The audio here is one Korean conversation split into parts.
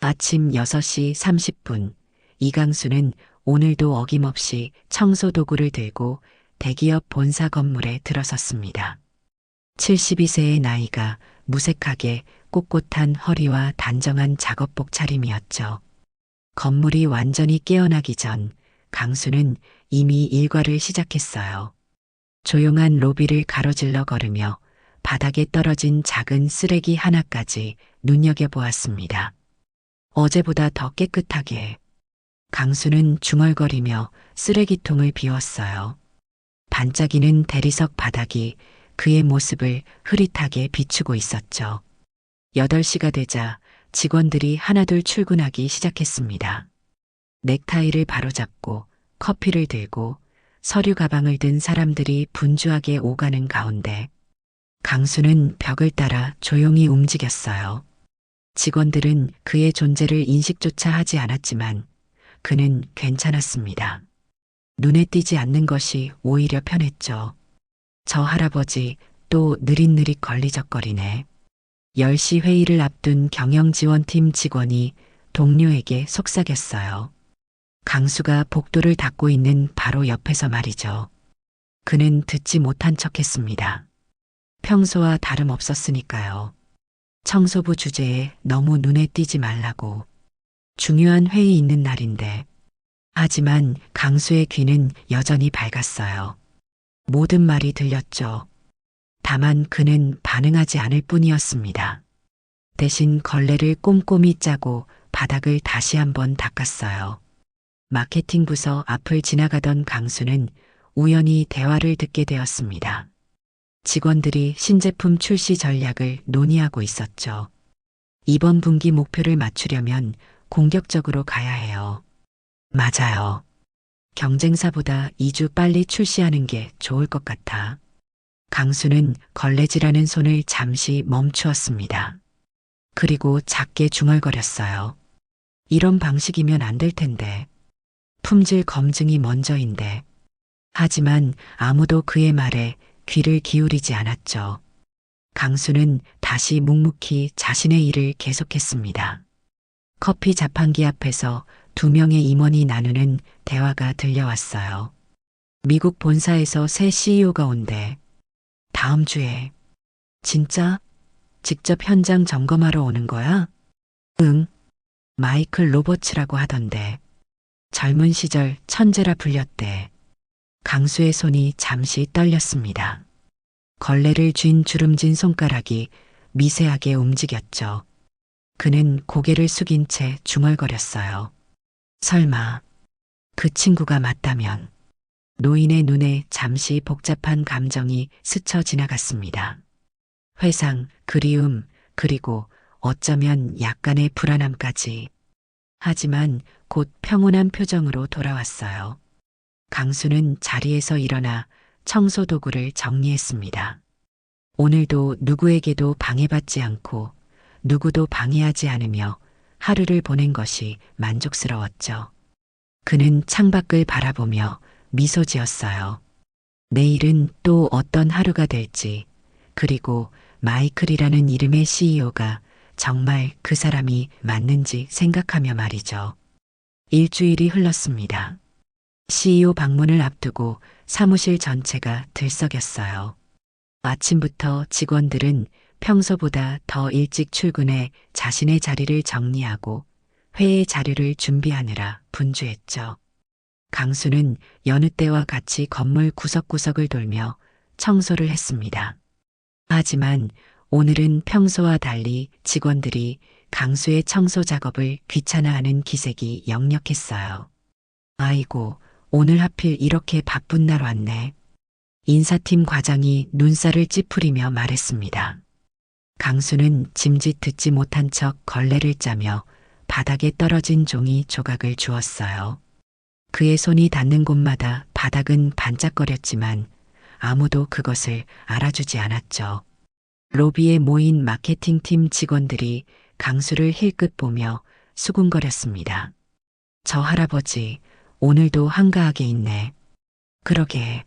아침 6시 30분, 이강수는 오늘도 어김없이 청소 도구를 들고 대기업 본사 건물에 들어섰습니다. 72세의 나이가 무색하게 꼿꼿한 허리와 단정한 작업복 차림이었죠. 건물이 완전히 깨어나기 전 강수는 이미 일과를 시작했어요. 조용한 로비를 가로질러 걸으며 바닥에 떨어진 작은 쓰레기 하나까지 눈여겨보았습니다. 어제보다 더 깨끗하게. 강수는 중얼거리며 쓰레기통을 비웠어요. 반짝이는 대리석 바닥이 그의 모습을 흐릿하게 비추고 있었죠. 8시가 되자 직원들이 하나둘 출근하기 시작했습니다. 넥타이를 바로잡고 커피를 들고 서류 가방을 든 사람들이 분주하게 오가는 가운데 강수는 벽을 따라 조용히 움직였어요. 직원들은 그의 존재를 인식조차 하지 않았지만 그는 괜찮았습니다. 눈에 띄지 않는 것이 오히려 편했죠. 저 할아버지 또 느릿느릿 걸리적거리네. 10시 회의를 앞둔 경영지원팀 직원이 동료에게 속삭였어요. 강수가 복도를 닦고 있는 바로 옆에서 말이죠. 그는 듣지 못한 척했습니다. 평소와 다름없었으니까요. 청소부 주제에 너무 눈에 띄지 말라고. 중요한 회의 있는 날인데. 하지만 강수의 귀는 여전히 밝았어요. 모든 말이 들렸죠. 다만 그는 반응하지 않을 뿐이었습니다. 대신 걸레를 꼼꼼히 짜고 바닥을 다시 한번 닦았어요. 마케팅 부서 앞을 지나가던 강수는 우연히 대화를 듣게 되었습니다. 직원들이 신제품 출시 전략을 논의하고 있었죠. 이번 분기 목표를 맞추려면 공격적으로 가야 해요. 맞아요. 경쟁사보다 2주 빨리 출시하는 게 좋을 것 같아. 강수는 걸레질하는 손을 잠시 멈추었습니다. 그리고 작게 중얼거렸어요. 이런 방식이면 안 될 텐데. 품질 검증이 먼저인데. 하지만 아무도 그의 말에 귀를 기울이지 않았죠. 강수는 다시 묵묵히 자신의 일을 계속했습니다. 커피 자판기 앞에서 2명의 임원이 나누는 대화가 들려왔어요. 미국 본사에서 새 CEO가 온대. 다음 주에. 진짜? 직접 현장 점검하러 오는 거야? 응. 마이클 로버츠라고 하던데. 젊은 시절 천재라 불렸대. 강수의 손이 잠시 떨렸습니다. 걸레를 쥔 주름진 손가락이 미세하게 움직였죠. 그는 고개를 숙인 채 중얼거렸어요. 설마 그 친구가 맞다면. 노인의 눈에 잠시 복잡한 감정이 스쳐 지나갔습니다. 회상, 그리움, 그리고 어쩌면 약간의 불안함까지. 하지만 곧 평온한 표정으로 돌아왔어요. 강수는 자리에서 일어나 청소 도구를 정리했습니다. 오늘도 누구에게도 방해받지 않고 누구도 방해하지 않으며 하루를 보낸 것이 만족스러웠죠. 그는 창밖을 바라보며 미소 지었어요. 내일은 또 어떤 하루가 될지, 그리고 마이클이라는 이름의 CEO가 정말 그 사람이 맞는지 생각하며 말이죠. 일주일이 흘렀습니다. CEO 방문을 앞두고 사무실 전체가 들썩였어요. 아침부터 직원들은 평소보다 더 일찍 출근해 자신의 자리를 정리하고 회의 자료를 준비하느라 분주했죠. 강수는 여느 때와 같이 건물 구석구석을 돌며 청소를 했습니다. 하지만 오늘은 평소와 달리 직원들이 강수의 청소 작업을 귀찮아하는 기색이 역력했어요. 아이고, 오늘 하필 이렇게 바쁜 날 왔네. 인사팀 과장이 눈살을 찌푸리며 말했습니다. 강수는 짐짓 듣지 못한 척 걸레를 짜며 바닥에 떨어진 종이 조각을 주었어요. 그의 손이 닿는 곳마다 바닥은 반짝거렸지만 아무도 그것을 알아주지 않았죠. 로비에 모인 마케팅팀 직원들이 강수를 힐끗 보며 수군거렸습니다. 저 할아버지, 오늘도 한가하게 있네. 그러게.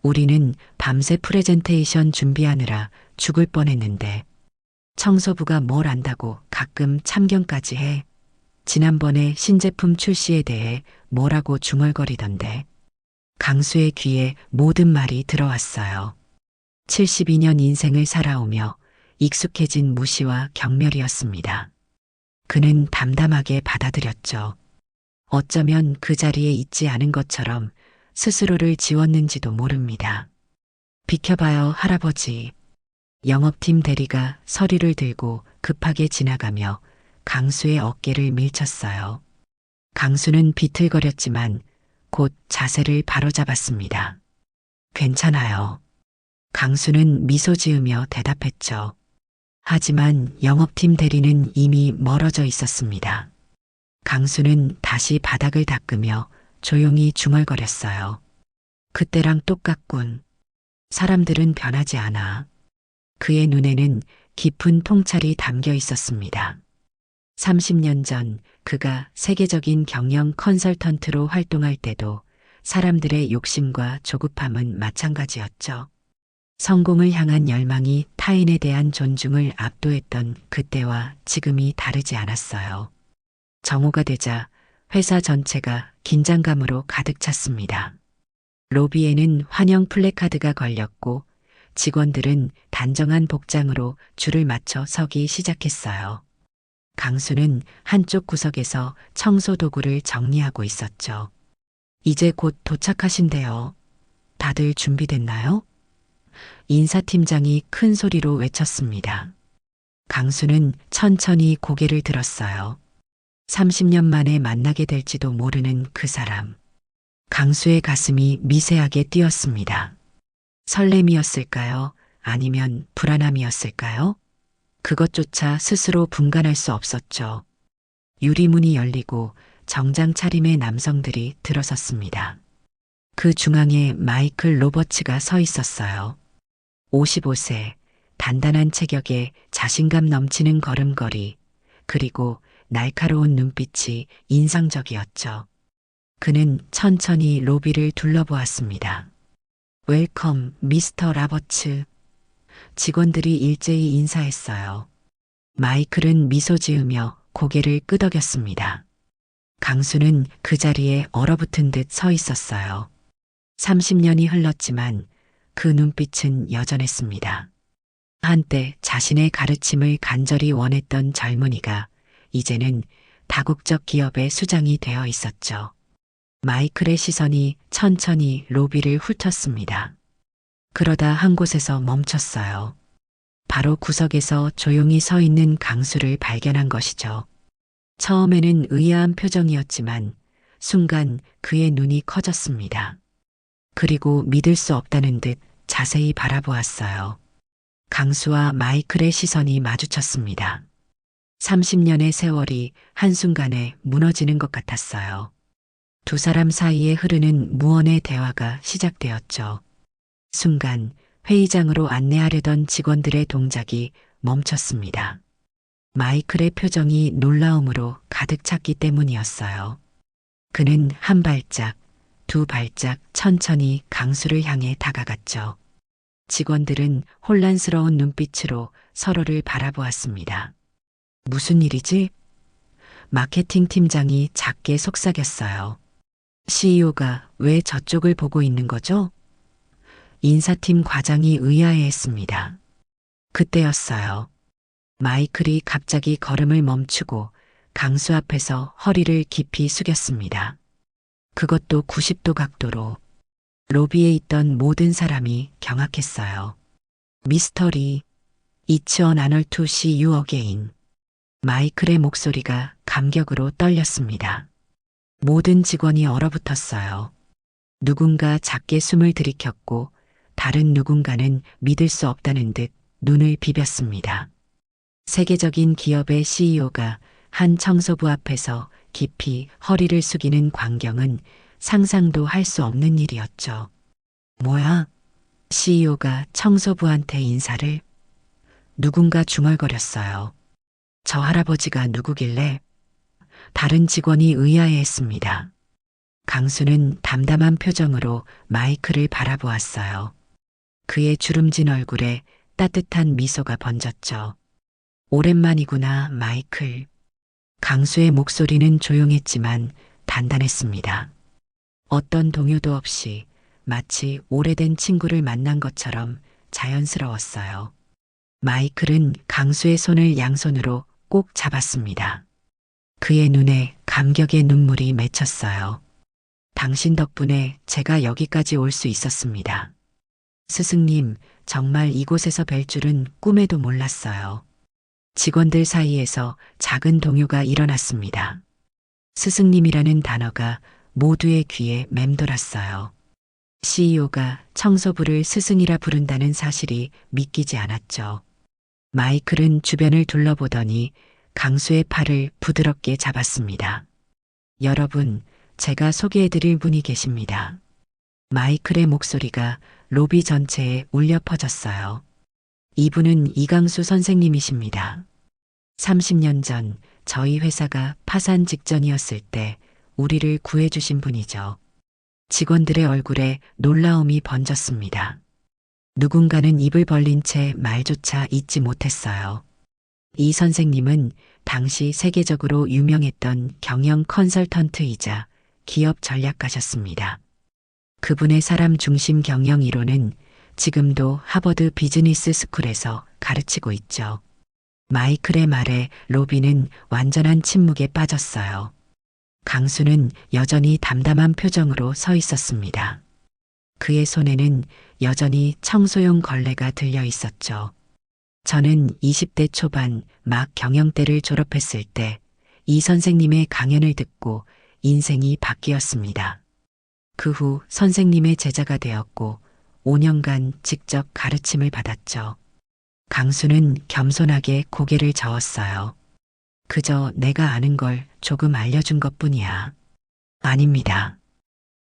우리는 밤새 프레젠테이션 준비하느라 죽을 뻔했는데 청소부가 뭘 안다고 가끔 참견까지 해. 지난번에 신제품 출시에 대해 뭐라고 중얼거리던데. 강수의 귀에 모든 말이 들어왔어요. 72년 인생을 살아오며 익숙해진 무시와 경멸이었습니다. 그는 담담하게 받아들였죠. 어쩌면 그 자리에 있지 않은 것처럼 스스로를 지웠는지도 모릅니다. 비켜봐요, 할아버지. 영업팀 대리가 서류를 들고 급하게 지나가며 강수의 어깨를 밀쳤어요. 강수는 비틀거렸지만 곧 자세를 바로잡았습니다. 괜찮아요. 강수는 미소 지으며 대답했죠. 하지만 영업팀 대리는 이미 멀어져 있었습니다. 강수는 다시 바닥을 닦으며 조용히 중얼거렸어요. 그때랑 똑같군. 사람들은 변하지 않아. 그의 눈에는 깊은 통찰이 담겨 있었습니다. 30년 전 그가 세계적인 경영 컨설턴트로 활동할 때도 사람들의 욕심과 조급함은 마찬가지였죠. 성공을 향한 열망이 타인에 대한 존중을 압도했던 그때와 지금이 다르지 않았어요. 정오가 되자 회사 전체가 긴장감으로 가득 찼습니다. 로비에는 환영 플래카드가 걸렸고 직원들은 단정한 복장으로 줄을 맞춰 서기 시작했어요. 강수는 한쪽 구석에서 청소 도구를 정리하고 있었죠. 이제 곧 도착하신대요. 다들 준비됐나요? 인사팀장이 큰 소리로 외쳤습니다. 강수는 천천히 고개를 들었어요. 30년 만에 만나게 될지도 모르는 그 사람. 강수의 가슴이 미세하게 뛰었습니다. 설렘이었을까요? 아니면 불안함이었을까요? 그것조차 스스로 분간할 수 없었죠. 유리문이 열리고 정장 차림의 남성들이 들어섰습니다. 그 중앙에 마이클 로버츠가 서 있었어요. 55세, 단단한 체격에 자신감 넘치는 걸음걸이, 그리고 날카로운 눈빛이 인상적이었죠. 그는 천천히 로비를 둘러보았습니다. 웰컴, 미스터 라버츠. 직원들이 일제히 인사했어요. 마이클은 미소 지으며 고개를 끄덕였습니다. 강수는 그 자리에 얼어붙은 듯 서 있었어요. 30년이 흘렀지만 그 눈빛은 여전했습니다. 한때 자신의 가르침을 간절히 원했던 젊은이가 이제는 다국적 기업의 수장이 되어 있었죠. 마이클의 시선이 천천히 로비를 훑었습니다. 그러다 한 곳에서 멈췄어요. 바로 구석에서 조용히 서 있는 강수를 발견한 것이죠. 처음에는 의아한 표정이었지만 순간 그의 눈이 커졌습니다. 그리고 믿을 수 없다는 듯 자세히 바라보았어요. 강수와 마이클의 시선이 마주쳤습니다. 30년의 세월이 한순간에 무너지는 것 같았어요. 두 사람 사이에 흐르는 무언의 대화가 시작되었죠. 순간 회의장으로 안내하려던 직원들의 동작이 멈췄습니다. 마이클의 표정이 놀라움으로 가득 찼기 때문이었어요. 그는 한 발짝, 두 발짝 천천히 강수를 향해 다가갔죠. 직원들은 혼란스러운 눈빛으로 서로를 바라보았습니다. 무슨 일이지? 마케팅 팀장이 작게 속삭였어요. CEO가 왜 저쪽을 보고 있는 거죠? 인사팀 과장이 의아해했습니다. 그때였어요. 마이클이 갑자기 걸음을 멈추고 강수 앞에서 허리를 깊이 숙였습니다. 그것도 90도 각도로. 로비에 있던 모든 사람이 경악했어요. 미스터 리, It's an honor to see you again. 마이클의 목소리가 감격으로 떨렸습니다. 모든 직원이 얼어붙었어요. 누군가 작게 숨을 들이켰고 다른 누군가는 믿을 수 없다는 듯 눈을 비볐습니다. 세계적인 기업의 CEO가 한 청소부 앞에서 깊이 허리를 숙이는 광경은 상상도 할 수 없는 일이었죠. 뭐야? CEO가 청소부한테 인사를? 누군가 중얼거렸어요. 저 할아버지가 누구길래? 다른 직원이 의아해했습니다. 강수는 담담한 표정으로 마이클을 바라보았어요. 그의 주름진 얼굴에 따뜻한 미소가 번졌죠. 오랜만이구나, 마이클. 강수의 목소리는 조용했지만 단단했습니다. 어떤 동요도 없이 마치 오래된 친구를 만난 것처럼 자연스러웠어요. 마이클은 강수의 손을 양손으로 꼭 잡았습니다. 그의 눈에 감격의 눈물이 맺혔어요. 당신 덕분에 제가 여기까지 올 수 있었습니다. 스승님, 정말 이곳에서 뵐 줄은 꿈에도 몰랐어요. 직원들 사이에서 작은 동요가 일어났습니다. 스승님이라는 단어가 모두의 귀에 맴돌았어요. CEO가 청소부를 스승이라 부른다는 사실이 믿기지 않았죠. 마이클은 주변을 둘러보더니 강수의 팔을 부드럽게 잡았습니다. 여러분, 제가 소개해드릴 분이 계십니다. 마이클의 목소리가 로비 전체에 울려 퍼졌어요. 이분은 이강수 선생님이십니다. 30년 전 저희 회사가 파산 직전이었을 때 우리를 구해주신 분이죠. 직원들의 얼굴에 놀라움이 번졌습니다. 누군가는 입을 벌린 채 말조차 잇지 못했어요. 이 선생님은 당시 세계적으로 유명했던 경영 컨설턴트이자 기업 전략가셨습니다. 그분의 사람 중심 경영 이론은 지금도 하버드 비즈니스 스쿨에서 가르치고 있죠. 마이클의 말에 로비는 완전한 침묵에 빠졌어요. 강수는 여전히 담담한 표정으로 서 있었습니다. 그의 손에는 여전히 청소용 걸레가 들려 있었죠. 저는 20대 초반 막 경영대를 졸업했을 때 이 선생님의 강연을 듣고 인생이 바뀌었습니다. 그 후 선생님의 제자가 되었고 5년간 직접 가르침을 받았죠. 강수는 겸손하게 고개를 저었어요. 그저 내가 아는 걸 조금 알려준 것뿐이야. 아닙니다.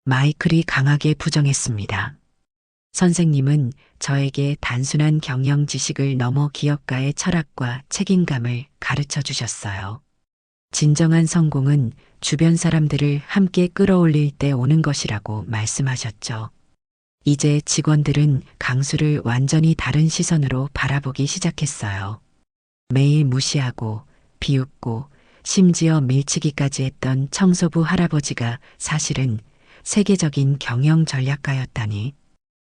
마이클이 강하게 부정했습니다. 선생님은 저에게 단순한 경영 지식을 넘어 기업가의 철학과 책임감을 가르쳐 주셨어요. 진정한 성공은 주변 사람들을 함께 끌어올릴 때 오는 것이라고 말씀하셨죠. 이제 직원들은 강수를 완전히 다른 시선으로 바라보기 시작했어요. 매일 무시하고 비웃고 심지어 밀치기까지 했던 청소부 할아버지가 사실은 세계적인 경영 전략가였다니.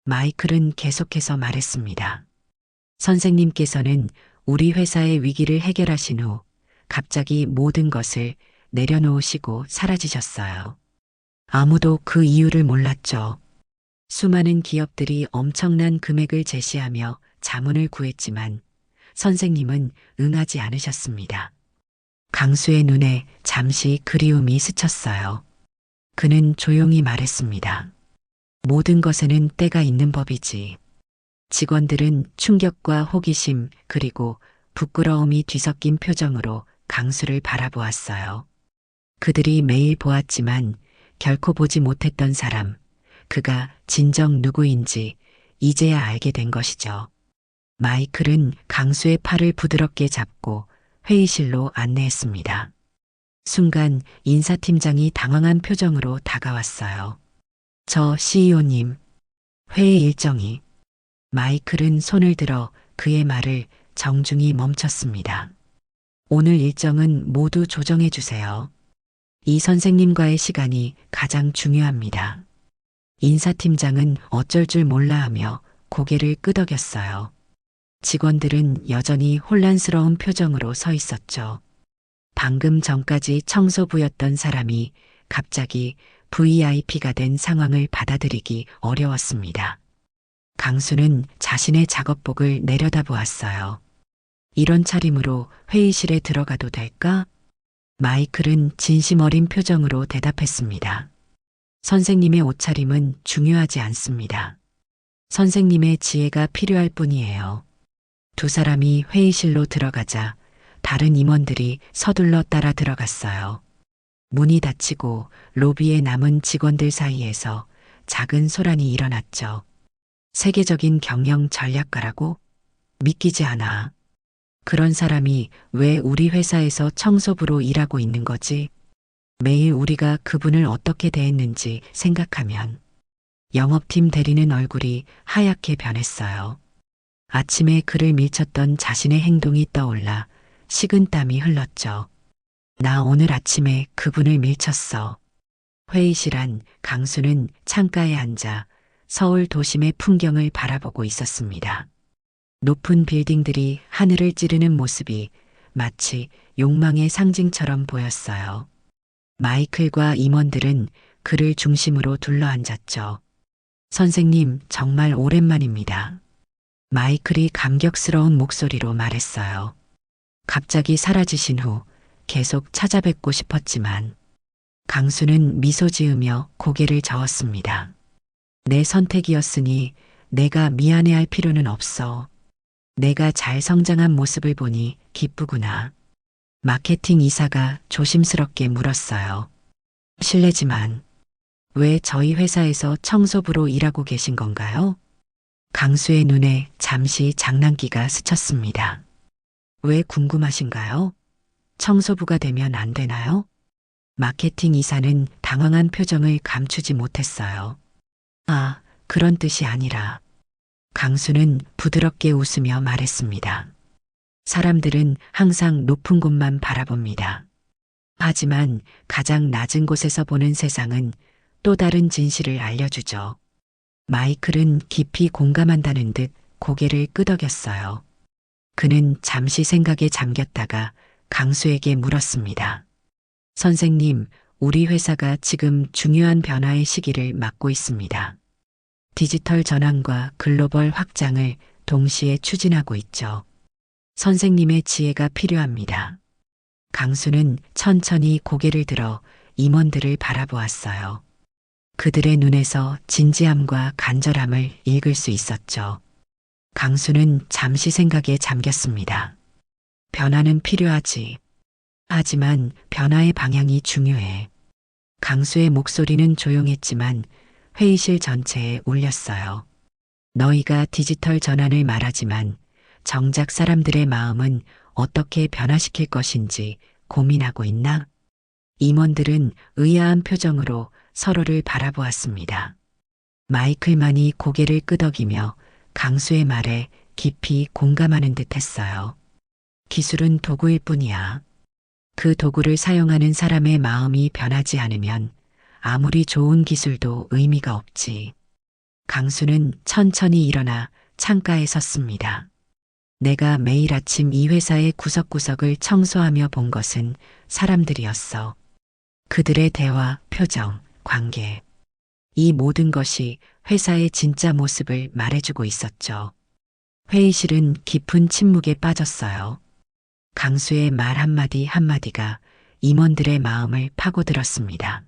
마이클은 계속해서 말했습니다. 선생님께서는 우리 회사의 위기를 해결하신 후 갑자기 모든 것을 내려놓으시고 사라지셨어요. 아무도 그 이유를 몰랐죠. 수많은 기업들이 엄청난 금액을 제시하며 자문을 구했지만 선생님은 응하지 않으셨습니다. 강수의 눈에 잠시 그리움이 스쳤어요. 그는 조용히 말했습니다. 모든 것에는 때가 있는 법이지. 직원들은 충격과 호기심 그리고 부끄러움이 뒤섞인 표정으로 강수를 바라보았어요. 그들이 매일 보았지만 결코 보지 못했던 사람, 그가 진정 누구인지 이제야 알게 된 것이죠. 마이클은 강수의 팔을 부드럽게 잡고 회의실로 안내했습니다. 순간 인사팀장이 당황한 표정으로 다가왔어요. 저 CEO님, 회의 일정이. 마이클은 손을 들어 그의 말을 정중히 멈췄습니다. 오늘 일정은 모두 조정해 주세요. 이 선생님과의 시간이 가장 중요합니다. 인사팀장은 어쩔 줄 몰라 하며 고개를 끄덕였어요. 직원들은 여전히 혼란스러운 표정으로 서 있었죠. 방금 전까지 청소부였던 사람이 갑자기 VIP가 된 상황을 받아들이기 어려웠습니다. 강수는 자신의 작업복을 내려다보았어요. 이런 차림으로 회의실에 들어가도 될까? 마이클은 진심 어린 표정으로 대답했습니다. 선생님의 옷차림은 중요하지 않습니다. 선생님의 지혜가 필요할 뿐이에요. 두 사람이 회의실로 들어가자 다른 임원들이 서둘러 따라 들어갔어요. 문이 닫히고 로비에 남은 직원들 사이에서 작은 소란이 일어났죠. 세계적인 경영 전략가라고? 믿기지 않아. 그런 사람이 왜 우리 회사에서 청소부로 일하고 있는 거지? 매일 우리가 그분을 어떻게 대했는지 생각하면 영업팀 대리는 얼굴이 하얗게 변했어요. 아침에 그를 밀쳤던 자신의 행동이 떠올라 식은땀이 흘렀죠. 나 오늘 아침에 그분을 밀쳤어. 회의실 안 강수는 창가에 앉아 서울 도심의 풍경을 바라보고 있었습니다. 높은 빌딩들이 하늘을 찌르는 모습이 마치 욕망의 상징처럼 보였어요. 마이클과 임원들은 그를 중심으로 둘러앉았죠. 선생님, 정말 오랜만입니다. 마이클이 감격스러운 목소리로 말했어요. 갑자기 사라지신 후 계속 찾아뵙고 싶었지만 강수는 미소 지으며 고개를 저었습니다. 내 선택이었으니 내가 미안해할 필요는 없어. 내가 잘 성장한 모습을 보니 기쁘구나. 마케팅 이사가 조심스럽게 물었어요. 실례지만 왜 저희 회사에서 청소부로 일하고 계신 건가요? 강수의 눈에 잠시 장난기가 스쳤습니다. 왜 궁금하신가요? 청소부가 되면 안 되나요? 마케팅 이사는 당황한 표정을 감추지 못했어요. 아, 그런 뜻이 아니라. 강수는 부드럽게 웃으며 말했습니다. 사람들은 항상 높은 곳만 바라봅니다. 하지만 가장 낮은 곳에서 보는 세상은 또 다른 진실을 알려주죠. 마이클은 깊이 공감한다는 듯 고개를 끄덕였어요. 그는 잠시 생각에 잠겼다가 강수에게 물었습니다. 선생님, 우리 회사가 지금 중요한 변화의 시기를 맞고 있습니다. 디지털 전환과 글로벌 확장을 동시에 추진하고 있죠. 선생님의 지혜가 필요합니다. 강수는 천천히 고개를 들어 임원들을 바라보았어요. 그들의 눈에서 진지함과 간절함을 읽을 수 있었죠. 강수는 잠시 생각에 잠겼습니다. 변화는 필요하지. 하지만 변화의 방향이 중요해. 강수의 목소리는 조용했지만 회의실 전체에 울렸어요. 너희가 디지털 전환을 말하지만 정작 사람들의 마음은 어떻게 변화시킬 것인지 고민하고 있나? 임원들은 의아한 표정으로 서로를 바라보았습니다. 마이클만이 고개를 끄덕이며 강수의 말에 깊이 공감하는 듯 했어요. 기술은 도구일 뿐이야. 그 도구를 사용하는 사람의 마음이 변하지 않으면 아무리 좋은 기술도 의미가 없지. 강수는 천천히 일어나 창가에 섰습니다. 내가 매일 아침 이 회사의 구석구석을 청소하며 본 것은 사람들이었어. 그들의 대화, 표정, 관계. 이 모든 것이 회사의 진짜 모습을 말해주고 있었죠. 회의실은 깊은 침묵에 빠졌어요. 강수의 말 한마디 한마디가 임원들의 마음을 파고들었습니다.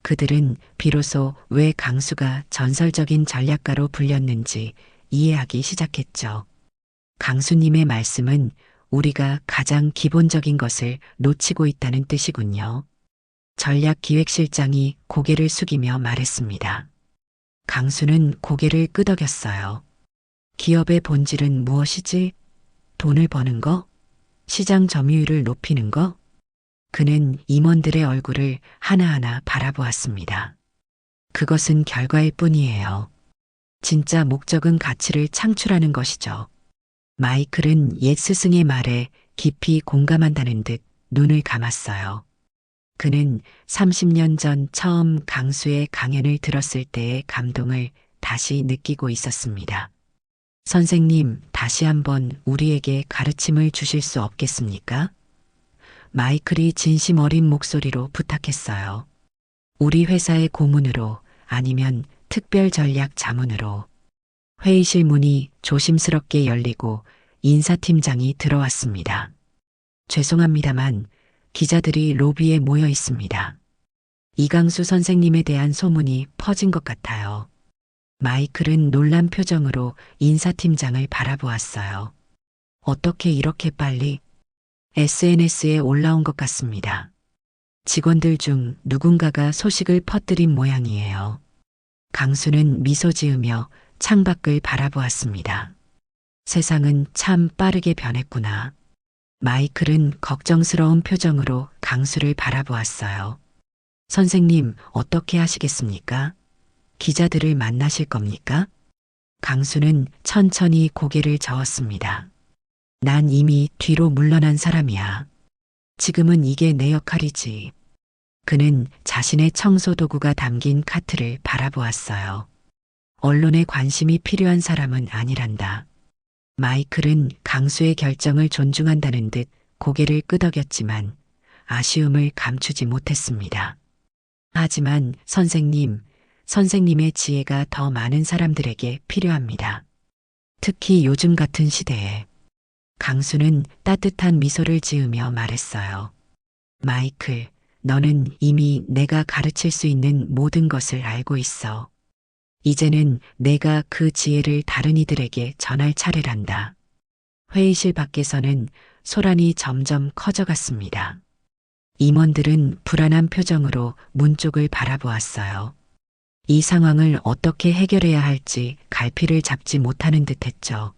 그들은 비로소 왜 강수가 전설적인 전략가로 불렸는지 이해하기 시작했죠. 강수님의 말씀은 우리가 가장 기본적인 것을 놓치고 있다는 뜻이군요. 전략기획실장이 고개를 숙이며 말했습니다. 강수는 고개를 끄덕였어요. 기업의 본질은 무엇이지? 돈을 버는 거? 시장 점유율을 높이는 거? 그는 임원들의 얼굴을 하나하나 바라보았습니다. 그것은 결과일 뿐이에요. 진짜 목적은 가치를 창출하는 것이죠. 마이클은 옛 스승의 말에 깊이 공감한다는 듯 눈을 감았어요. 그는 30년 전 처음 강수의 강연을 들었을 때의 감동을 다시 느끼고 있었습니다. 선생님, 다시 한번 우리에게 가르침을 주실 수 없겠습니까? 마이클이 진심 어린 목소리로 부탁했어요. 우리 회사의 고문으로 아니면 특별 전략 자문으로. 회의실 문이 조심스럽게 열리고 인사팀장이 들어왔습니다. 죄송합니다만 기자들이 로비에 모여 있습니다. 이강수 선생님에 대한 소문이 퍼진 것 같아요. 마이클은 놀란 표정으로 인사팀장을 바라보았어요. 어떻게 이렇게 빨리? SNS에 올라온 것 같습니다. 직원들 중 누군가가 소식을 퍼뜨린 모양이에요. 강수는 미소 지으며 창밖을 바라보았습니다. 세상은 참 빠르게 변했구나. 마이클은 걱정스러운 표정으로 강수를 바라보았어요. 선생님, 어떻게 하시겠습니까? 기자들을 만나실 겁니까? 강수는 천천히 고개를 저었습니다. 난 이미 뒤로 물러난 사람이야. 지금은 이게 내 역할이지. 그는 자신의 청소 도구가 담긴 카트를 바라보았어요. 언론에 관심이 필요한 사람은 아니란다. 마이클은 강수의 결정을 존중한다는 듯 고개를 끄덕였지만 아쉬움을 감추지 못했습니다. 하지만 선생님의 지혜가 더 많은 사람들에게 필요합니다. 특히 요즘 같은 시대에. 강수는 따뜻한 미소를 지으며 말했어요. 마이클, 너는 이미 내가 가르칠 수 있는 모든 것을 알고 있어. 이제는 내가 그 지혜를 다른 이들에게 전할 차례란다. 회의실 밖에서는 소란이 점점 커져갔습니다. 임원들은 불안한 표정으로 문 쪽을 바라보았어요. 이 상황을 어떻게 해결해야 할지 갈피를 잡지 못하는 듯했죠.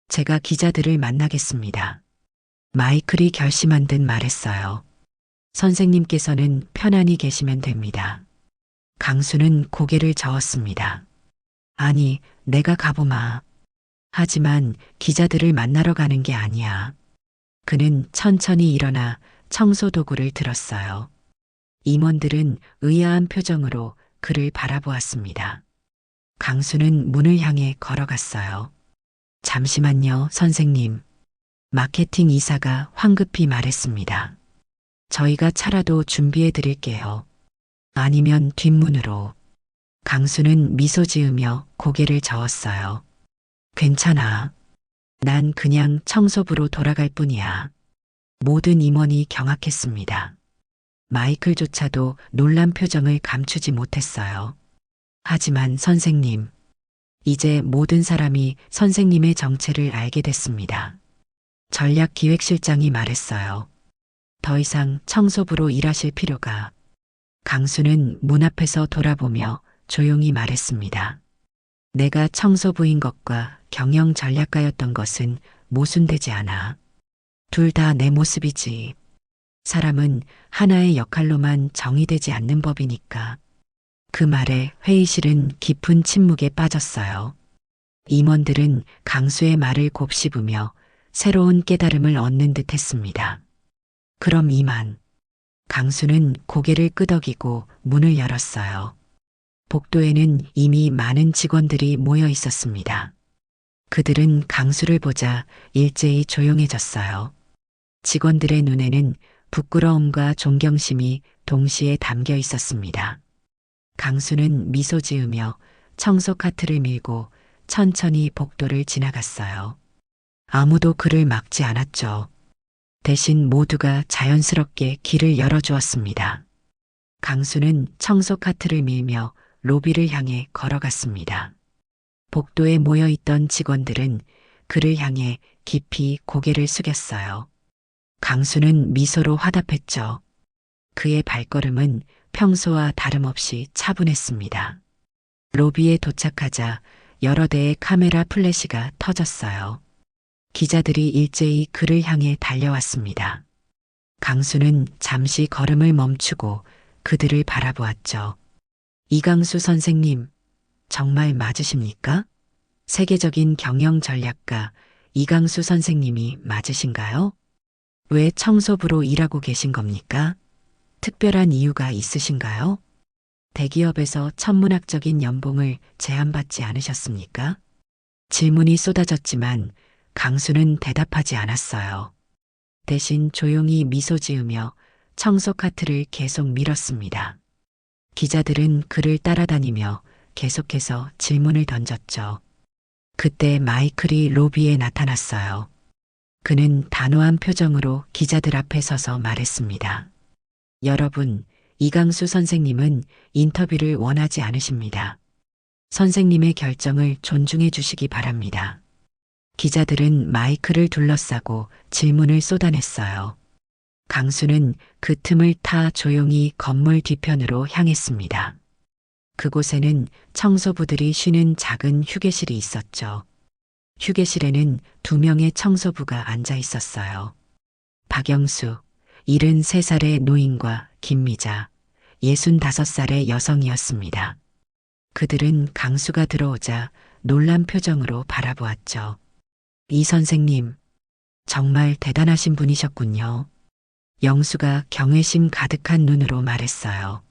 제가 기자들을 만나겠습니다. 마이클이 결심한 듯 말했어요. 선생님께서는 편안히 계시면 됩니다. 강수는 고개를 저었습니다. 아니, 내가 가보마. 하지만 기자들을 만나러 가는 게 아니야. 그는 천천히 일어나 청소 도구를 들었어요. 임원들은 의아한 표정으로 그를 바라보았습니다. 강수는 문을 향해 걸어갔어요. 잠시만요, 선생님. 마케팅 이사가 황급히 말했습니다. 저희가 차라도 준비해 드릴게요. 아니면 뒷문으로. 강수는 미소 지으며 고개를 저었어요. 괜찮아. 난 그냥 청소부로 돌아갈 뿐이야. 모든 임원이 경악했습니다. 마이클조차도 놀란 표정을 감추지 못했어요. 하지만 선생님, 이제 모든 사람이 선생님의 정체를 알게 됐습니다. 전략기획실장이 말했어요. 더 이상 청소부로 일하실 필요가. 강수는 문 앞에서 돌아보며 조용히 말했습니다. 내가 청소부인 것과 경영 전략가였던 것은 모순되지 않아. 둘 다 내 모습이지. 사람은 하나의 역할로만 정의되지 않는 법이니까. 그 말에 회의실은 깊은 침묵에 빠졌어요. 임원들은 강수의 말을 곱씹으며 새로운 깨달음을 얻는 듯 했습니다. 그럼 이만. 강수는 고개를 끄덕이고 문을 열었어요. 복도에는 이미 많은 직원들이 모여 있었습니다. 그들은 강수를 보자 일제히 조용해졌어요. 직원들의 눈에는 부끄러움과 존경심이 동시에 담겨 있었습니다. 강수는 미소 지으며 청소 카트를 밀고 천천히 복도를 지나갔어요. 아무도 그를 막지 않았죠. 대신 모두가 자연스럽게 길을 열어주었습니다. 강수는 청소 카트를 밀며 로비를 향해 걸어갔습니다. 복도에 모여있던 직원들은 그를 향해 깊이 고개를 숙였어요. 강수는 미소로 화답했죠. 그의 발걸음은 평소와 다름없이 차분했습니다. 로비에 도착하자 여러 대의 카메라 플래시가 터졌어요. 기자들이 일제히 그를 향해 달려왔습니다. 강수는 잠시 걸음을 멈추고 그들을 바라보았죠. 이강수 선생님, 정말 맞으십니까? 세계적인 경영 전략가 이강수 선생님이 맞으신가요? 왜 청소부로 일하고 계신 겁니까? 특별한 이유가 있으신가요? 대기업에서 천문학적인 연봉을 제한받지 않으셨습니까? 질문이 쏟아졌지만 강수는 대답하지 않았어요. 대신 조용히 미소 지으며 청소 카트를 계속 밀었습니다. 기자들은 그를 따라다니며 계속해서 질문을 던졌죠. 그때 마이클이 로비에 나타났어요. 그는 단호한 표정으로 기자들 앞에 서서 말했습니다. 여러분, 이강수 선생님은 인터뷰를 원하지 않으십니다. 선생님의 결정을 존중해 주시기 바랍니다. 기자들은 마이클을 둘러싸고 질문을 쏟아냈어요. 강수는 그 틈을 타 조용히 건물 뒤편으로 향했습니다. 그곳에는 청소부들이 쉬는 작은 휴게실이 있었죠. 휴게실에는 2명의 청소부가 앉아 있었어요. 박영수, 73살의 노인과 김미자, 65살의 여성이었습니다. 그들은 강수가 들어오자 놀란 표정으로 바라보았죠. 이 선생님, 정말 대단하신 분이셨군요. 영수가 경외심 가득한 눈으로 말했어요.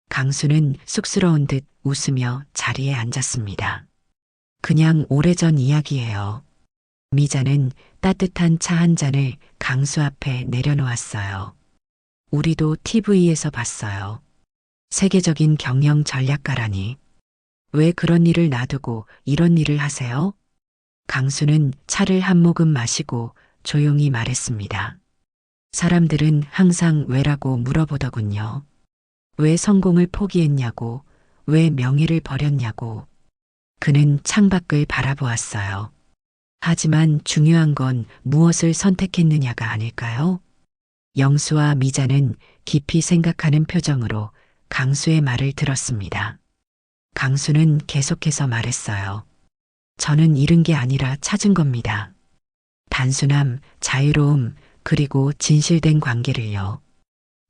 강수는 쑥스러운 듯 웃으며 자리에 앉았습니다. 그냥 오래전 이야기예요. 미자는 따뜻한 차 한 잔을 강수 앞에 내려놓았어요. 우리도 TV에서 봤어요. 세계적인 경영 전략가라니. 왜 그런 일을 놔두고 이런 일을 하세요? 강수는 차를 한 모금 마시고 조용히 말했습니다. 사람들은 항상 왜라고 물어보더군요. 왜 성공을 포기했냐고, 왜 명예를 버렸냐고. 그는 창밖을 바라보았어요. 하지만 중요한 건 무엇을 선택했느냐가 아닐까요? 영수와 미자는 깊이 생각하는 표정으로 강수의 말을 들었습니다. 강수는 계속해서 말했어요. 저는 잃은 게 아니라 찾은 겁니다. 단순함, 자유로움, 그리고 진실된 관계를요.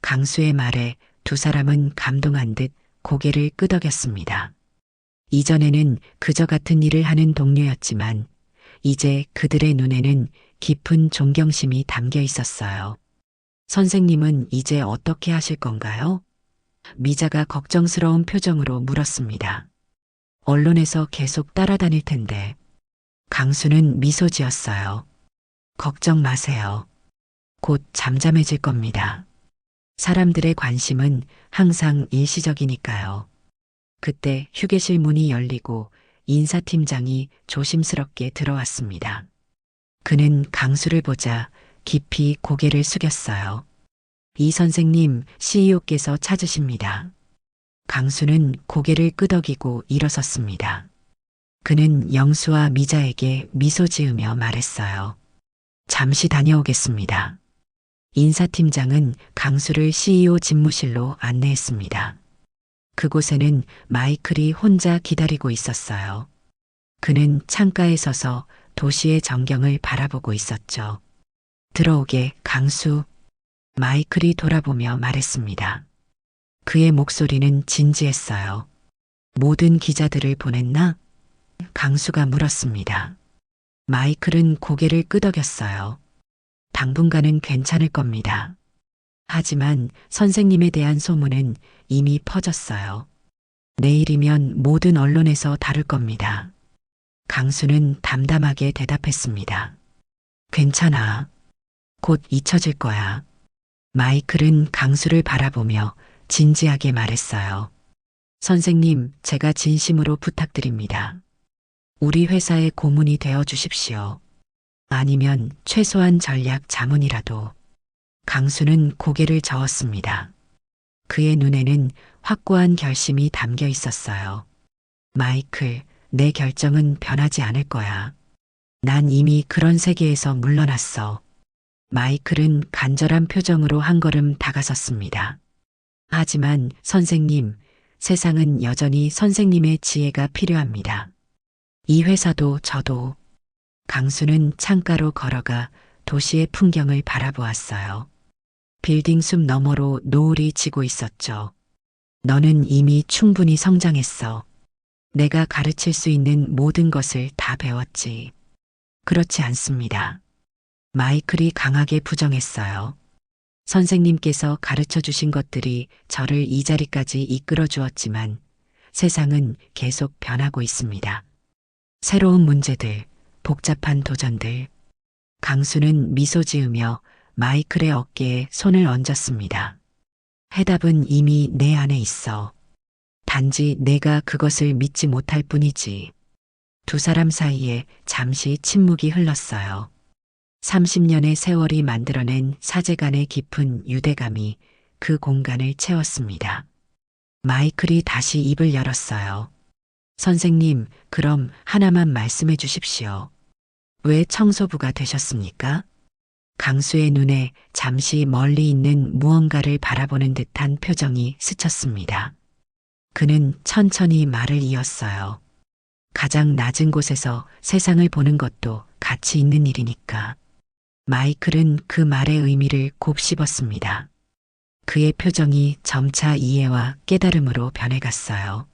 강수의 말에 두 사람은 감동한 듯 고개를 끄덕였습니다. 이전에는 그저 같은 일을 하는 동료였지만 이제 그들의 눈에는 깊은 존경심이 담겨 있었어요. 선생님은 이제 어떻게 하실 건가요? 미자가 걱정스러운 표정으로 물었습니다. 언론에서 계속 따라다닐 텐데. 강수는 미소 지었어요. 걱정 마세요. 곧 잠잠해질 겁니다. 사람들의 관심은 항상 일시적이니까요. 그때 휴게실 문이 열리고 인사팀장이 조심스럽게 들어왔습니다. 그는 강수를 보자 깊이 고개를 숙였어요. 이 선생님, CEO께서 찾으십니다. 강수는 고개를 끄덕이고 일어섰습니다. 그는 영수와 미자에게 미소 지으며 말했어요. 잠시 다녀오겠습니다. 인사팀장은 강수를 CEO 집무실로 안내했습니다. 그곳에는 마이클이 혼자 기다리고 있었어요. 그는 창가에 서서 도시의 전경을 바라보고 있었죠. 들어오게, 강수. 마이클이 돌아보며 말했습니다. 그의 목소리는 진지했어요. 모든 기자들을 보냈나? 강수가 물었습니다. 마이클은 고개를 끄덕였어요. 당분간은 괜찮을 겁니다. 하지만 선생님에 대한 소문은 이미 퍼졌어요. 내일이면 모든 언론에서 다룰 겁니다. 강수는 담담하게 대답했습니다. 괜찮아. 곧 잊혀질 거야. 마이클은 강수를 바라보며 진지하게 말했어요. 선생님, 제가 진심으로 부탁드립니다. 우리 회사의 고문이 되어 주십시오. 아니면 최소한 전략 자문이라도. 강수는 고개를 저었습니다. 그의 눈에는 확고한 결심이 담겨 있었어요. 마이클, 내 결정은 변하지 않을 거야. 난 이미 그런 세계에서 물러났어. 마이클은 간절한 표정으로 한 걸음 다가섰습니다. 하지만 선생님, 세상은 여전히 선생님의 지혜가 필요합니다. 이 회사도 저도. 강수는 창가로 걸어가 도시의 풍경을 바라보았어요. 빌딩 숲 너머로 노을이 지고 있었죠. 너는 이미 충분히 성장했어. 내가 가르칠 수 있는 모든 것을 다 배웠지. 그렇지 않습니다. 마이클이 강하게 부정했어요. 선생님께서 가르쳐 주신 것들이 저를 이 자리까지 이끌어 주었지만 세상은 계속 변하고 있습니다. 새로운 문제들, 복잡한 도전들. 강수는 미소 지으며 마이클의 어깨에 손을 얹었습니다. 해답은 이미 내 안에 있어. 단지 내가 그것을 믿지 못할 뿐이지. 두 사람 사이에 잠시 침묵이 흘렀어요. 30년의 세월이 만들어낸 사제간의 깊은 유대감이 그 공간을 채웠습니다. 마이클이 다시 입을 열었어요. 선생님, 그럼 하나만 말씀해 주십시오. 왜 청소부가 되셨습니까? 강수의 눈에 잠시 멀리 있는 무언가를 바라보는 듯한 표정이 스쳤습니다. 그는 천천히 말을 이었어요. 가장 낮은 곳에서 세상을 보는 것도 가치 있는 일이니까. 마이클은 그 말의 의미를 곱씹었습니다. 그의 표정이 점차 이해와 깨달음으로 변해갔어요.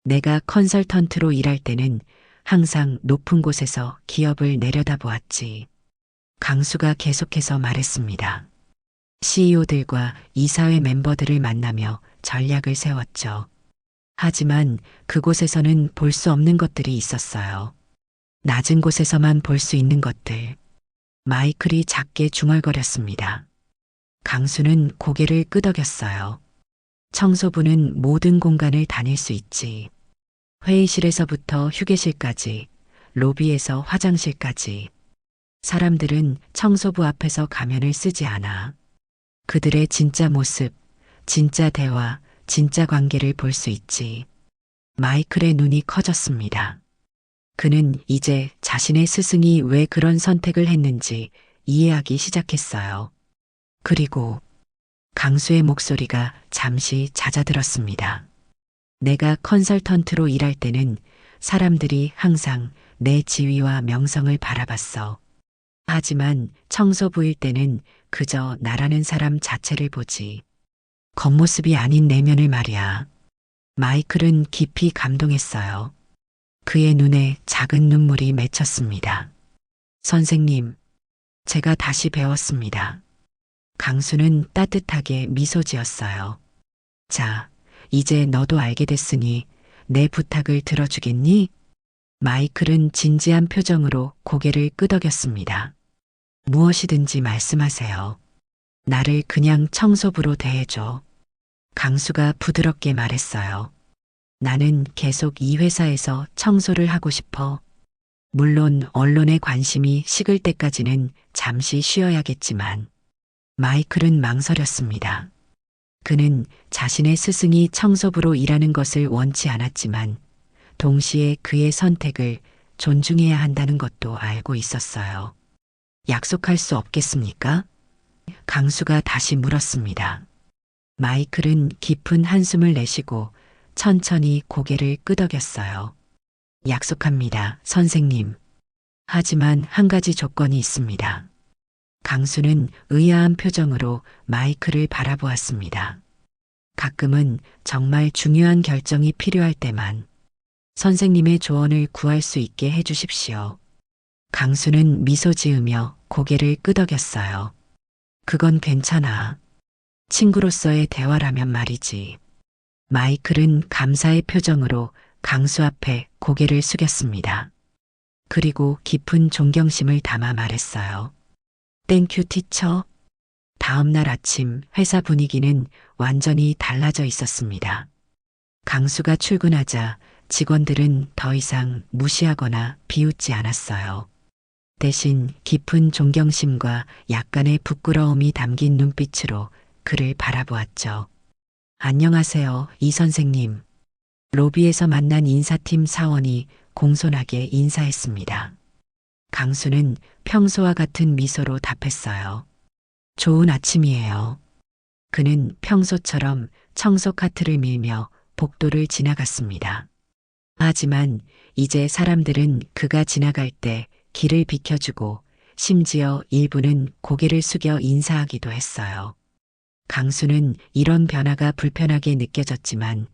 내가 컨설턴트로 일할 때는 항상 높은 곳에서 기업을 내려다보았지. 강수가 계속해서 말했습니다. CEO들과 이사회 멤버들을 만나며 전략을 세웠죠. 하지만 그곳에서는 볼 수 없는 것들이 있었어요. 낮은 곳에서만 볼 수 있는 것들. 마이클이 작게 중얼거렸습니다. 강수는 고개를 끄덕였어요. 청소부는 모든 공간을 다닐 수 있지. 회의실에서부터 휴게실까지, 로비에서 화장실까지. 사람들은 청소부 앞에서 가면을 쓰지 않아. 그들의 진짜 모습, 진짜 대화, 진짜 관계를 볼 수 있지. 마이클의 눈이 커졌습니다. 그는 이제 자신의 스승이 왜 그런 선택을 했는지 이해하기 시작했어요. 그리고 강수의 목소리가 잠시 잦아들었습니다. 내가 컨설턴트로 일할 때는 사람들이 항상 내 지위와 명성을 바라봤어. 하지만 청소부일 때는 그저 나라는 사람 자체를 보지. 겉모습이 아닌 내면을 말이야. 마이클은 깊이 감동했어요. 그의 눈에 작은 눈물이 맺혔습니다. 선생님, 제가 다시 배웠습니다. 강수는 따뜻하게 미소 지었어요. 자, 이제 너도 알게 됐으니 내 부탁을 들어주겠니? 마이클은 진지한 표정으로 고개를 끄덕였습니다. 무엇이든지 말씀하세요. 나를 그냥 청소부로 대해줘. 강수가 부드럽게 말했어요. 나는 계속 이 회사에서 청소를 하고 싶어. 물론 언론의 관심이 식을 때까지는 잠시 쉬어야겠지만. 마이클은 망설였습니다. 그는 자신의 스승이 청소부로 일하는 것을 원치 않았지만 동시에 그의 선택을 존중해야 한다는 것도 알고 있었어요. 약속할 수 없겠습니까? 강수가 다시 물었습니다. 마이클은 깊은 한숨을 내쉬고 천천히 고개를 끄덕였어요. 약속합니다, 선생님. 하지만 한 가지 조건이 있습니다. 강수는 의아한 표정으로 마이클을 바라보았습니다. 가끔은 정말 중요한 결정이 필요할 때만 선생님의 조언을 구할 수 있게 해주십시오. 강수는 미소 지으며 고개를 끄덕였어요. 그건 괜찮아. 친구로서의 대화라면 말이지. 마이클은 감사의 표정으로 강수 앞에 고개를 숙였습니다. 그리고 깊은 존경심을 담아 말했어요. 땡큐 티처. 다음 날 아침 회사 분위기는 완전히 달라져 있었습니다. 강수가 출근하자 직원들은 더 이상 무시하거나 비웃지 않았어요. 대신 깊은 존경심과 약간의 부끄러움이 담긴 눈빛으로 그를 바라보았죠. 안녕하세요, 이 선생님. 로비에서 만난 인사팀 사원이 공손하게 인사했습니다. 강수는 평소와 같은 미소로 답했어요. 좋은 아침이에요. 그는 평소처럼 청소 카트를 밀며 복도를 지나갔습니다. 하지만 이제 사람들은 그가 지나갈 때 길을 비켜주고 심지어 일부는 고개를 숙여 인사하기도 했어요. 강수는 이런 변화가 불편하게 느껴졌지만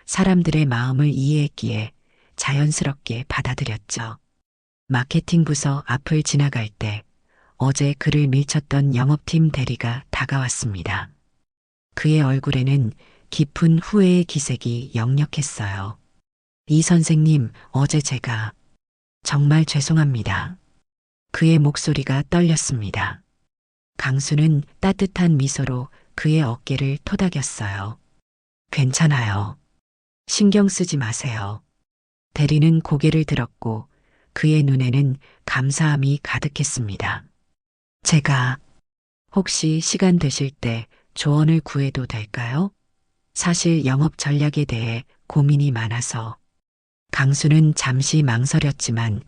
사람들의 마음을 이해했기에 자연스럽게 받아들였죠. 마케팅 부서 앞을 지나갈 때 어제 그를 밀쳤던 영업팀 대리가 다가왔습니다. 그의 얼굴에는 깊은 후회의 기색이 역력했어요. 이 선생님, 어제 제가 정말 죄송합니다. 그의 목소리가 떨렸습니다. 강수는 따뜻한 미소로 그의 어깨를 토닥였어요. 괜찮아요. 신경 쓰지 마세요. 대리는 고개를 들었고 그의 눈에는 감사함이 가득했습니다. 제가 혹시 시간 되실 때 조언을 구해도 될까요? 사실 영업 전략에 대해 고민이 많아서. 강수는 잠시 망설였지만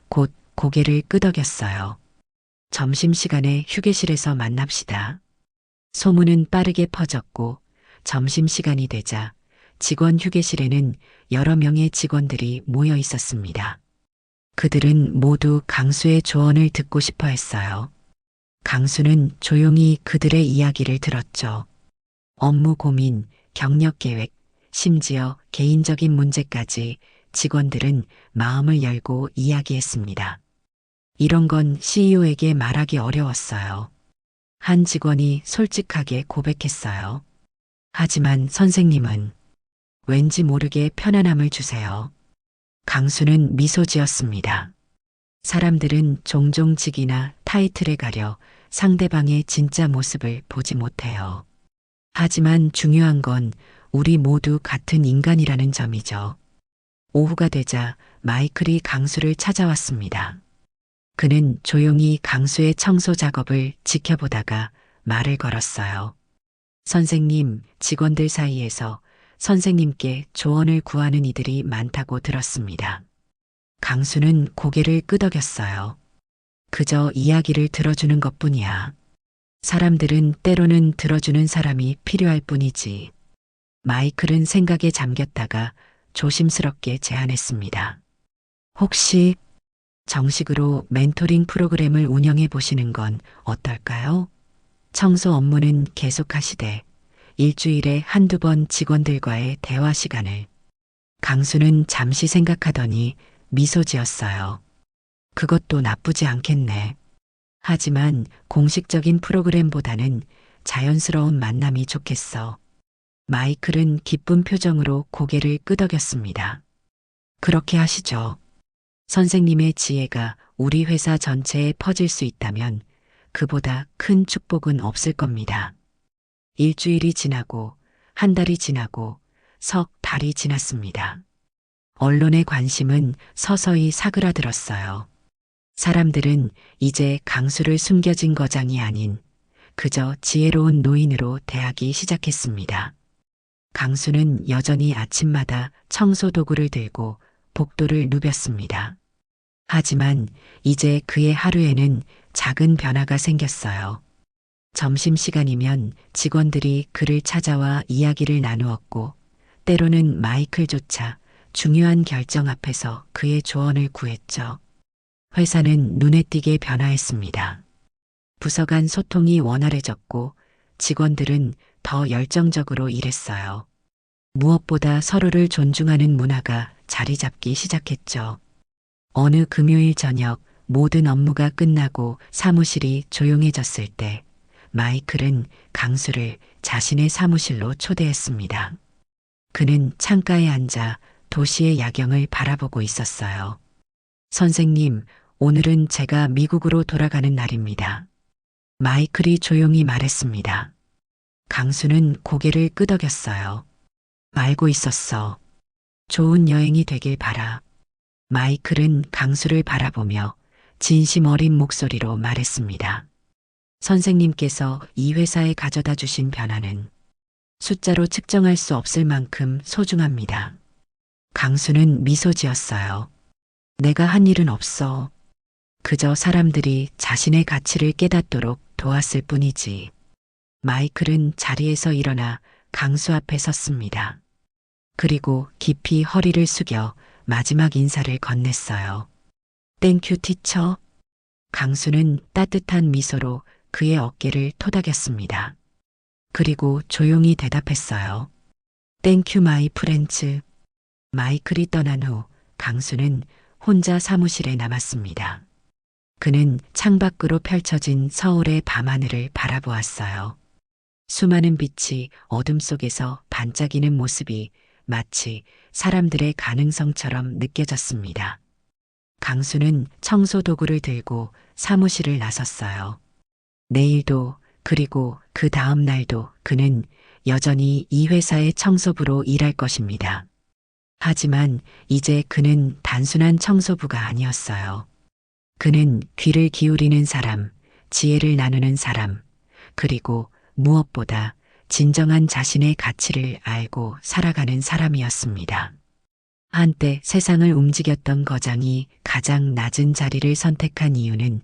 곧 고개를 끄덕였어요. 점심시간에 휴게실에서 만납시다. 소문은 빠르게 퍼졌고 점심시간이 되자 직원 휴게실에는 여러 명의 직원들이 모여 있었습니다. 그들은 모두 강수의 조언을 듣고 싶어 했어요. 강수는 조용히 그들의 이야기를 들었죠. 업무 고민, 경력 계획, 심지어 개인적인 문제까지 직원들은 마음을 열고 이야기했습니다. 이런 건 CEO에게 말하기 어려웠어요. 한 직원이 솔직하게 고백했어요. 하지만 선생님은 왠지 모르게 편안함을 주세요. 강수는 미소 지었습니다. 사람들은 종종 직이나 타이틀에 가려 상대방의 진짜 모습을 보지 못해요. 하지만 중요한 건 우리 모두 같은 인간이라는 점이죠. 오후가 되자 마이클이 강수를 찾아왔습니다. 그는 조용히 강수의 청소 작업을 지켜보다가 말을 걸었어요. 선생님, 직원들 사이에서 선생님께 조언을 구하는 이들이 많다고 들었습니다. 강수는 고개를 끄덕였어요. 그저 이야기를 들어주는 것뿐이야. 사람들은 때로는 들어주는 사람이 필요할 뿐이지. 마이클은 생각에 잠겼다가 조심스럽게 제안했습니다. 혹시 정식으로 멘토링 프로그램을 운영해 보시는 건 어떨까요? 청소 업무는 계속하시되 일주일에 한두 번 직원들과의 대화 시간을. 강수는 잠시 생각하더니 미소 지었어요. 그것도 나쁘지 않겠네. 하지만 공식적인 프로그램보다는 자연스러운 만남이 좋겠어. 마이클은 기쁜 표정으로 고개를 끄덕였습니다. 그렇게 하시죠. 선생님의 지혜가 우리 회사 전체에 퍼질 수 있다면 그보다 큰 축복은 없을 겁니다. 일주일이 지나고 한 달이 지나고 석 달이 지났습니다. 언론의 관심은 서서히 사그라들었어요. 사람들은 이제 강수를 숨겨진 거장이 아닌 그저 지혜로운 노인으로 대하기 시작했습니다. 강수는 여전히 아침마다 청소 도구를 들고 복도를 누볐습니다. 하지만 이제 그의 하루에는 작은 변화가 생겼어요. 점심시간이면 직원들이 그를 찾아와 이야기를 나누었고, 때로는 마이클조차 중요한 결정 앞에서 그의 조언을 구했죠. 회사는 눈에 띄게 변화했습니다. 부서 간 소통이 원활해졌고 직원들은 더 열정적으로 일했어요. 무엇보다 서로를 존중하는 문화가 자리 잡기 시작했죠. 어느 금요일 저녁 모든 업무가 끝나고 사무실이 조용해졌을 때 마이클은 강수를 자신의 사무실로 초대했습니다. 그는 창가에 앉아 도시의 야경을 바라보고 있었어요. 선생님, 오늘은 제가 미국으로 돌아가는 날입니다. 마이클이 조용히 말했습니다. 강수는 고개를 끄덕였어요. 알고 있었어. 좋은 여행이 되길 바라. 마이클은 강수를 바라보며 진심 어린 목소리로 말했습니다. 선생님께서 이 회사에 가져다 주신 변화는 숫자로 측정할 수 없을 만큼 소중합니다. 강수는 미소 지었어요. 내가 한 일은 없어. 그저 사람들이 자신의 가치를 깨닫도록 도왔을 뿐이지. 마이클은 자리에서 일어나 강수 앞에 섰습니다. 그리고 깊이 허리를 숙여 마지막 인사를 건넸어요. 땡큐 티처. 강수는 따뜻한 미소로 그의 어깨를 토닥였습니다. 그리고 조용히 대답했어요. 땡큐 마이 프렌즈. 마이클이 떠난 후 강수는 혼자 사무실에 남았습니다. 그는 창밖으로 펼쳐진 서울의 밤하늘을 바라보았어요. 수많은 빛이 어둠 속에서 반짝이는 모습이 마치 사람들의 가능성처럼 느껴졌습니다. 강수는 청소 도구를 들고 사무실을 나섰어요. 내일도 그리고 그 다음 날도 그는 여전히 이 회사의 청소부로 일할 것입니다. 하지만 이제 그는 단순한 청소부가 아니었어요. 그는 귀를 기울이는 사람, 지혜를 나누는 사람, 그리고 무엇보다 진정한 자신의 가치를 알고 살아가는 사람이었습니다. 한때 세상을 움직였던 거장이 가장 낮은 자리를 선택한 이유는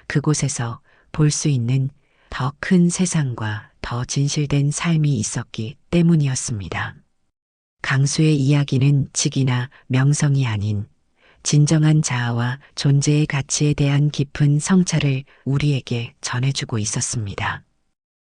그곳에서 볼 수 있는 더 큰 세상과 더 진실된 삶이 있었기 때문이었습니다. 강수의 이야기는 직이나 명성이 아닌 진정한 자아와 존재의 가치에 대한 깊은 성찰을 우리에게 전해주고 있었습니다.